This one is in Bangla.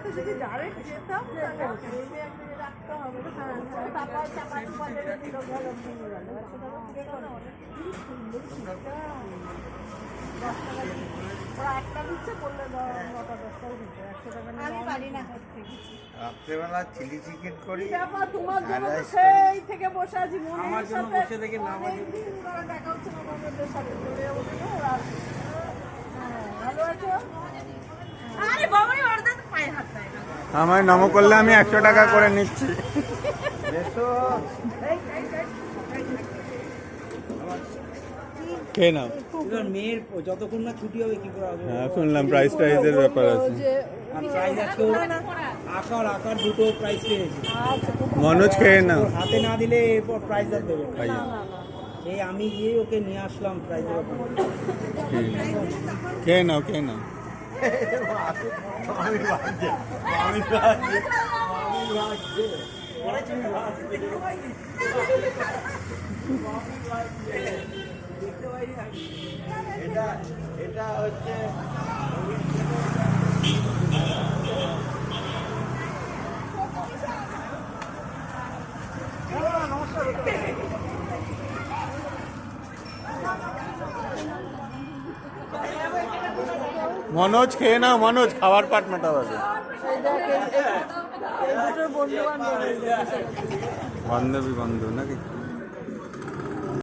তো যদি ডাইরেক্ট যেতাম রাখতে হবে, তারপর চাপাতি বাজারে দিল গেল ভেঙে গেল, 100 টাকা দিয়ে গেল। কি সুন্দর শীতটা, 10 টাকা ওরা একটা দিচ্ছে, বললে 9টা 10টাও দিচ্ছে, 100 টাকা নিয়ে। আমি পারি না রাত্রেবেলা চিলি চিকেন করি। ব্যাপার, তোমার জন্য তো সেই থেকে বসে আছি, আমার জন্য বসে থেকে না দেখা হচ্ছে না তোমাদের সাথে, চলে যাবো কেন? আর ভালো আছো? আরে বাবাই অর্ধেক পায়ে হাত দেয় না। আমায় নম করলে আমি 100 টাকা করে নিচ্ছি। কে নাও? মেয়ের যতক্ষণ না ছুটি হবে কি করে হবে? হ্যাঁ, শুনলাম প্রাইস টাইজের ব্যাপার আছে। আর প্রাইস আজকে আকার দুটো প্রাইস পেয়েছি। মনোজ খেয়ে নাও। হাতে না দিলে এরপর প্রাইজ আর দেবে না। খাইয়ে। এই আমি গিয়ে ওকে নিয়ে আসলাম প্রাইজের ব্যাপারে। খেয়ে নাও, খেয়ে নাও। এটা হচ্ছে মনোজ খেয়ে নাও, মনোজ খাওয়ার পাট মেটাবে। বান্ধবী বন্ধু নাকি?